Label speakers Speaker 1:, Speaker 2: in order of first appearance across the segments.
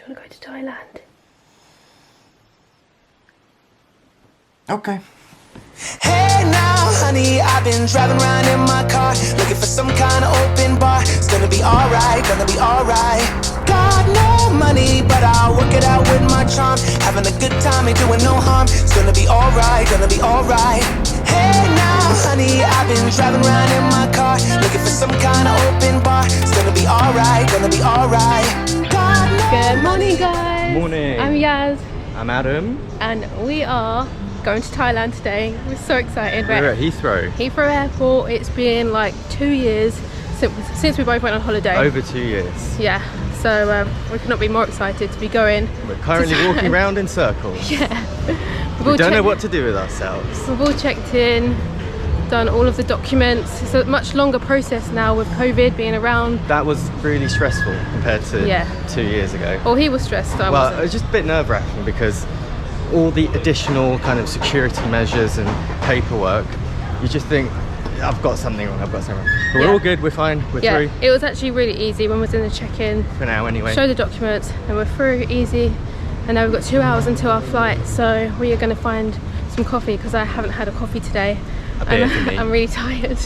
Speaker 1: you want to go to Thailand?
Speaker 2: Okay.
Speaker 3: Hey now, honey, I've been driving around in my car, looking for some kind of open bar. It's gonna be alright, gonna be alright. Got no money, but I'll work it out with my charm. Having a good time, ain't doing no harm. It's gonna be alright, gonna be alright. Hey now, honey, I've been driving around in my car, looking for some kind of open bar. It's gonna be alright, gonna be alright.
Speaker 1: Good morning, guys.
Speaker 2: Morning.
Speaker 1: I'm Yaz.
Speaker 2: I'm Adam.
Speaker 1: And we are going to Thailand today. We're so excited.
Speaker 2: We're at Heathrow.
Speaker 1: Heathrow Airport. It's been like 2 years since we both went on holiday.
Speaker 2: Over 2 years.
Speaker 1: Yeah, so we could not be more excited to be going.
Speaker 2: We're currently walking around in circles.
Speaker 1: Yeah.
Speaker 2: We don't know what to do with ourselves.
Speaker 1: We've all checked in, done all of the documents. It's a much longer process now with COVID being around.
Speaker 2: That was really stressful compared to 2 years ago.
Speaker 1: Well, he was stressed. I
Speaker 2: Well,
Speaker 1: wasn't.
Speaker 2: it was just a bit nerve-wracking because all the additional kind of security measures and paperwork, you just think, I've got something wrong, I've got something wrong. But we're all good, we're fine, we're through.
Speaker 1: It was actually really easy when we was in the check-in.
Speaker 2: For now anyway.
Speaker 1: Show the documents and we're through, easy. And now we've got 2 hours until our flight, so we are going to find some coffee because I haven't had a coffee today.
Speaker 2: A beer for me.
Speaker 1: I'm really tired.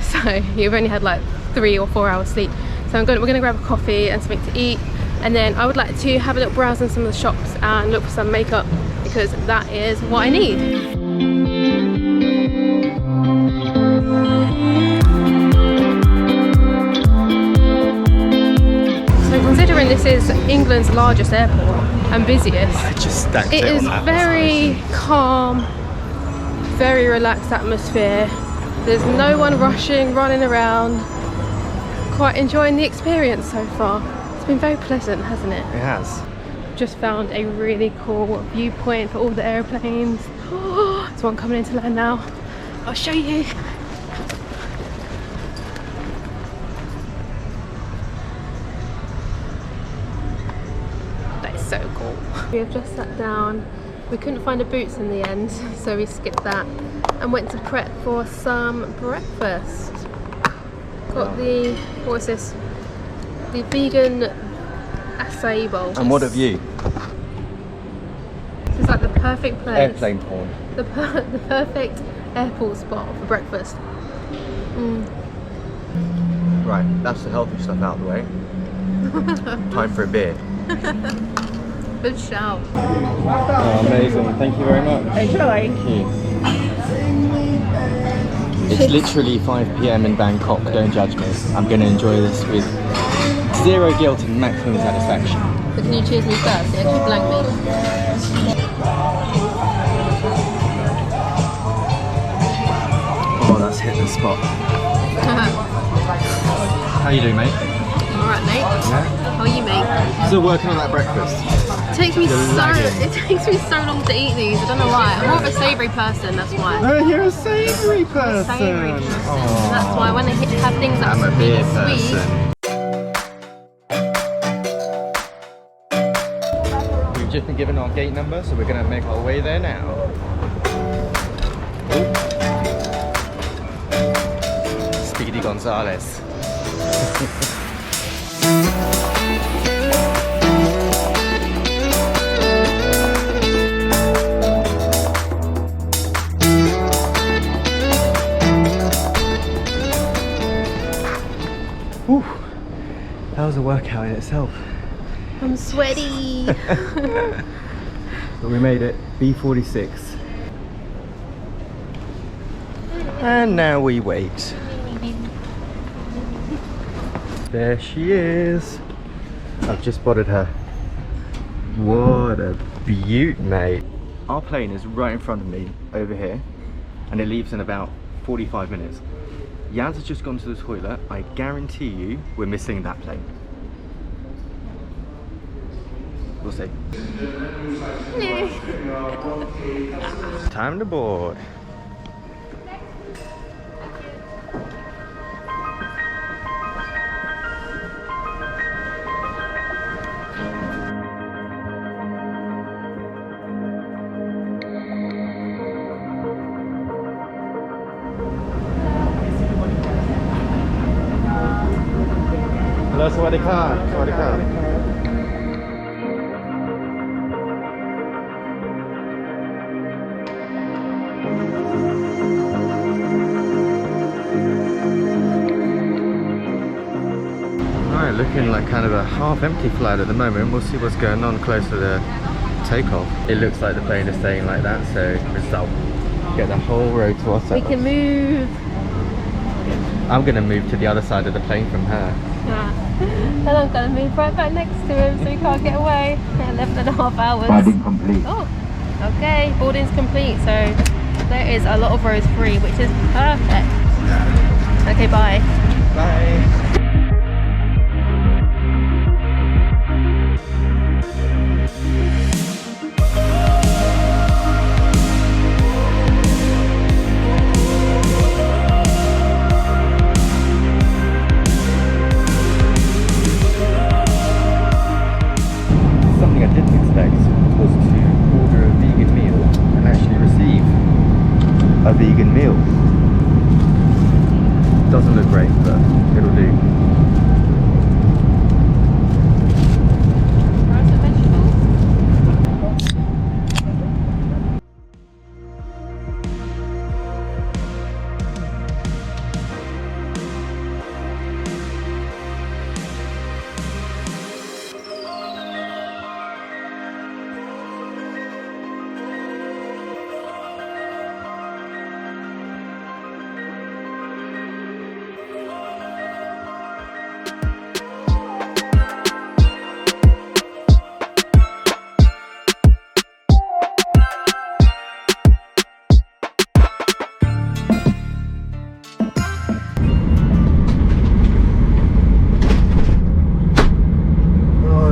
Speaker 1: So you've only had like 3 or 4 hours sleep. So we're going to grab a coffee and something to eat. And then I would like to have a little browse in some of the shops and look for some makeup because that is what I need. So considering this is England's largest airport and busiest,
Speaker 2: I just stacked
Speaker 1: it
Speaker 2: it
Speaker 1: is
Speaker 2: on that
Speaker 1: very calm, very relaxed atmosphere. There's no one rushing, running around. Quite enjoying the experience so far. It's been very pleasant, hasn't it?
Speaker 2: It has.
Speaker 1: Just found a really cool viewpoint for all the airplanes. Oh, there's one coming into land now. I'll show you. That is so cool. We have just sat down. We couldn't find a Boots in the end, so we skipped that and went to prep for some breakfast. Got the, what is this? The vegan acai bowl.
Speaker 2: And what have you?
Speaker 1: This is like the perfect place.
Speaker 2: Airplane porn.
Speaker 1: The perfect airport spot for breakfast.
Speaker 2: Right, that's the healthy stuff out of the way. Time for a beer.
Speaker 1: Good shout.
Speaker 2: Oh, amazing. Thank you very much.
Speaker 1: Enjoy.
Speaker 2: Thank you. It's literally 5 PM in Bangkok. Don't judge me. I'm going to enjoy this with zero guilt and maximum satisfaction.
Speaker 1: But can you choose me first? Yeah, just blank me.
Speaker 2: Oh, that's hit the spot. How you doing, mate?
Speaker 1: Alright, mate.
Speaker 2: Yeah?
Speaker 1: How are you, mate?
Speaker 2: Still working on that breakfast.
Speaker 1: It takes me so long to eat these. I don't know why. I'm more of a savoury person, that's why.
Speaker 2: Oh, you're a savoury person.
Speaker 1: Savoury person.
Speaker 2: Oh.
Speaker 1: That's why when I have things that
Speaker 2: I'm
Speaker 1: are
Speaker 2: a beer
Speaker 1: sweet.
Speaker 2: person. We've just been given our gate number, so we're going to make our way there now. Speedy Gonzales. Whew. That was a workout in itself.
Speaker 1: I'm sweaty.
Speaker 2: But we made it, B46. And now we wait. There she is. I've just spotted her. What a beaut, mate. Our plane is right in front of me over here, and it leaves in about 45 minutes. Yaz has just gone to the toilet. I guarantee you we're missing that plane. We'll see. Time to board. Hello, Sawadee Ka. Sawadee Ka. looking like kind of a half-empty flight at the moment. We'll see what's going on closer to takeoff. It looks like the plane is staying like that, so result. Get the whole road to ourselves.
Speaker 1: We can move.
Speaker 2: I'm going to move to the other side of the plane from her.
Speaker 1: Then I'm going to move right back next to him so he can't get away. 11.5 hours.
Speaker 4: Boarding complete.
Speaker 1: Oh, okay, boarding's complete. So there is a lot of rows free, which is perfect. Okay, bye.
Speaker 2: Bye. Something I didn't expect was to order a vegan meal and actually receive a vegan meal. Doesn't look great, but it'll do.
Speaker 1: Rice and vegetables.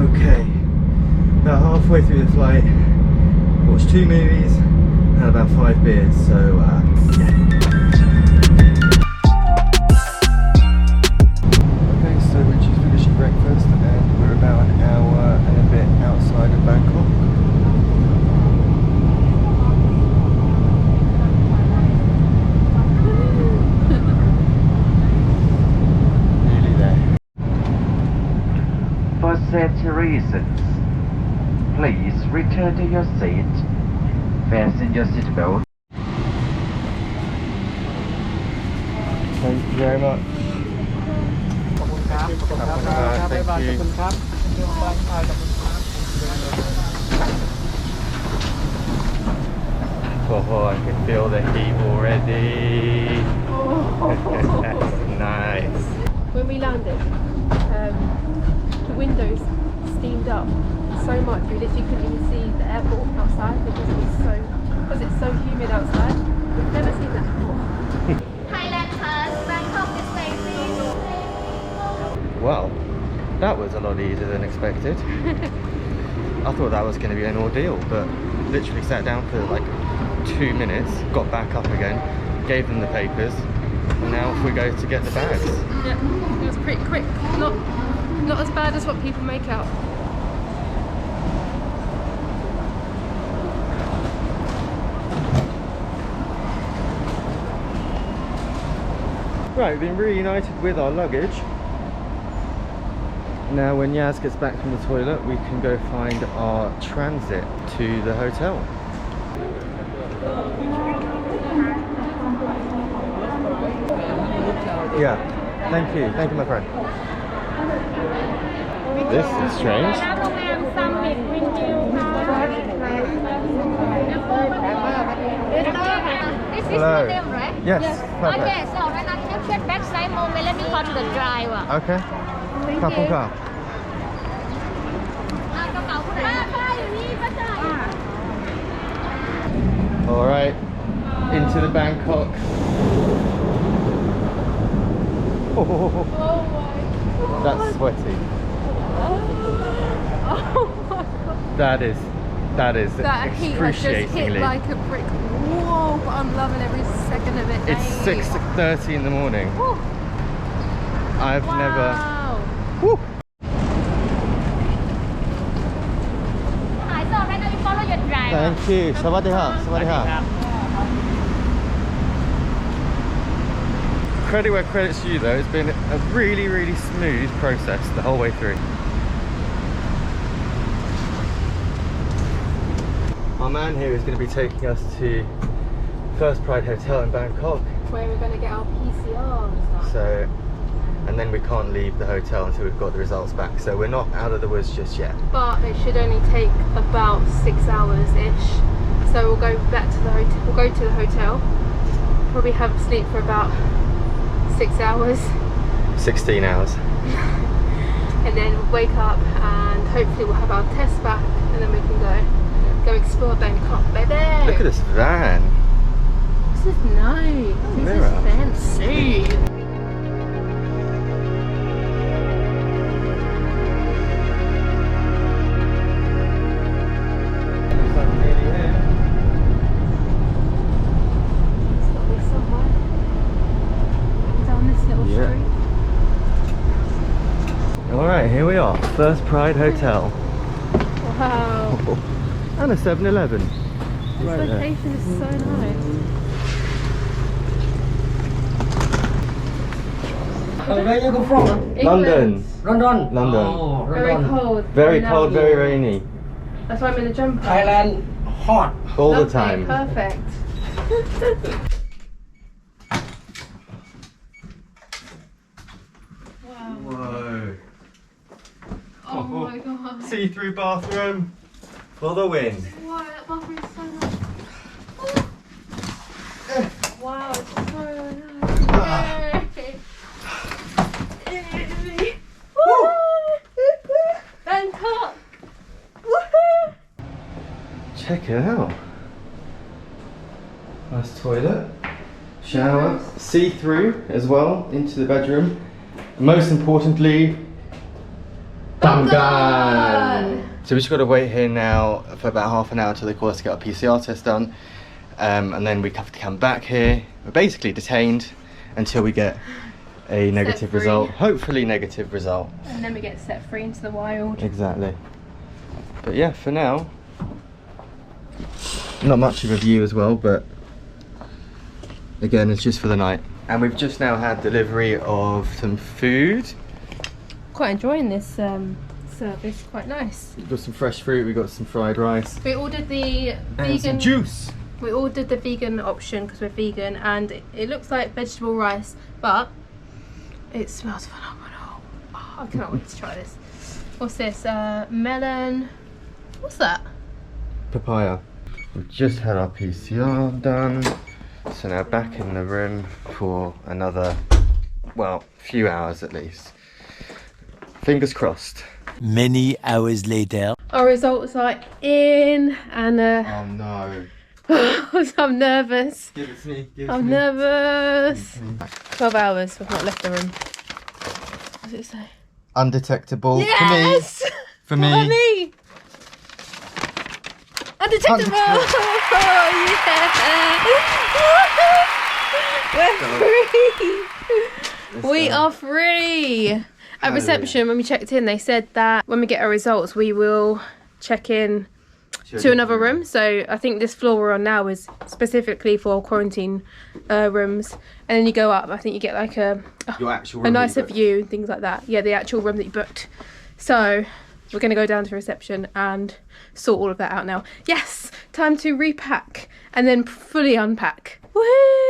Speaker 2: Okay, about halfway through the flight, watched 2 movies and about 5 beers, so yeah. Okay, so we're just finishing breakfast and we're about an hour and a bit outside of Bangkok. Nearly there.
Speaker 4: For safety reasons, please return to your seat. Fasten your seatbelt.
Speaker 2: Thank you very much. Thank you. Oh, I can feel the heat already. Nice.
Speaker 1: When we landed, the windows steamed up so much we literally couldn't even see the airport outside because it's so humid outside. We've never seen that before.
Speaker 5: Thailand has Bangkok is facing.
Speaker 2: Well, that was a lot easier than expected. I thought that was going to be an ordeal, but literally sat down for like 2 minutes, got back up again, gave them the papers, and now off we go to get the bags.
Speaker 1: Yeah, it was pretty quick. Not as bad as what people make out.
Speaker 2: Right, we've been reunited with our luggage. Now when Yaz gets back from the toilet, we can go find our transit to the hotel. Yeah, thank you my friend. This is strange.
Speaker 5: This is
Speaker 2: Hello.
Speaker 5: for them, right?
Speaker 2: Yes, perfect.
Speaker 5: Okay, so right now capture backside moment. Let me call to the driver.
Speaker 2: Okay. Thank you. Car.
Speaker 5: กระเป๋าคุณป้าอยู่นี่ป้าจ่าย
Speaker 2: All right, into the Bangkok. That's sweaty. That is
Speaker 1: That heat has just hit
Speaker 2: excruciatingly.
Speaker 1: like a brick wall, but I'm loving every second of it.
Speaker 2: It's 6:30 in the morning.
Speaker 1: Woo.
Speaker 2: I've never.
Speaker 1: Wow.
Speaker 2: Woo.
Speaker 5: Hi, so right now you follow your driver.
Speaker 2: Thank you. Sawadee-ha. Sawadee-ha. Credit where credit's due though, it's been a really, really smooth process the whole way through. Our man here is going to be taking us to First Pride Hotel in Bangkok.
Speaker 1: Where we're going to get our PCR and stuff.
Speaker 2: So, and then we can't leave the hotel until we've got the results back. So we're not out of the woods just yet.
Speaker 1: But it should only take about 6 hours-ish. So we'll go back to the hotel. We'll go to the hotel. Probably have a sleep for about 6 hours.
Speaker 2: 16 hours.
Speaker 1: And then wake up and hopefully we'll have our test back and then we can go explore Bangkok, baby.
Speaker 2: Look at this van.
Speaker 1: This is nice. This is fancy.
Speaker 2: Alright, here we are. First Pride Hotel.
Speaker 1: Wow.
Speaker 2: And a 7-Eleven.
Speaker 1: This
Speaker 2: Right
Speaker 1: location is so nice.
Speaker 6: Where you go from?
Speaker 2: London.
Speaker 6: London.
Speaker 2: London.
Speaker 6: Oh,
Speaker 1: Very
Speaker 6: London.
Speaker 1: cold.
Speaker 2: Very cold, very rainy.
Speaker 1: That's why I'm in a jumper.
Speaker 6: Thailand hot.
Speaker 2: All the
Speaker 1: Lovely,
Speaker 2: time.
Speaker 1: Perfect. Wow.
Speaker 2: Whoa.
Speaker 1: Oh my god.
Speaker 2: See-through bathroom for the win.
Speaker 1: Wow, that bathroom is so nice. Wow, it's so nice. Yay. Woo! Bangkok! Woohoo!
Speaker 2: Check it out. Nice toilet. Shower. See-through as well into the bedroom. Most importantly, Bangkok! So we just got to wait here now for about half an hour until they call us to get our PCR test done. And then we have to come back here. We're basically detained until we get a negative
Speaker 1: free.
Speaker 2: result. Hopefully negative result.
Speaker 1: And then we get set free into the wild.
Speaker 2: Exactly. But yeah, for now, not much of a view as well, but again, it's just for the night. And we've just now had delivery of some food.
Speaker 1: Quite enjoying this service, quite nice.
Speaker 2: We've got some fresh fruit, we've got some fried rice.
Speaker 1: We ordered the
Speaker 2: And
Speaker 1: vegan
Speaker 2: some juice.
Speaker 1: We ordered the vegan option because we're vegan, and it looks like vegetable rice, but it smells phenomenal. Oh, I cannot wait to try this. What's this? Melon. What's that?
Speaker 2: Papaya. We've just had our PCR done, so now back in the room for another, well, few hours at least. Fingers crossed.
Speaker 7: Many hours later.
Speaker 1: Our results are in, and
Speaker 2: Oh no.
Speaker 1: I'm nervous.
Speaker 2: Give it to me. Give it
Speaker 1: I'm
Speaker 2: to me.
Speaker 1: nervous. 12 hours. We've not left the room. What does it say?
Speaker 2: Undetectable
Speaker 1: Yes!
Speaker 2: for me.
Speaker 1: For me. Undetectable! Oh, yeah! We're free! We are free! At reception, when we checked in, they said that when we get our results, we will check in to another room. So I think this floor we're on now is specifically for quarantine rooms. And then you go up, I think you get like
Speaker 2: Your actual room
Speaker 1: a
Speaker 2: that you
Speaker 1: nicer
Speaker 2: booked.
Speaker 1: view and things like that. Yeah, the actual room that you booked. So we're going to go down to reception and sort all of that out now. Yes, time to repack and then fully unpack. Woohoo!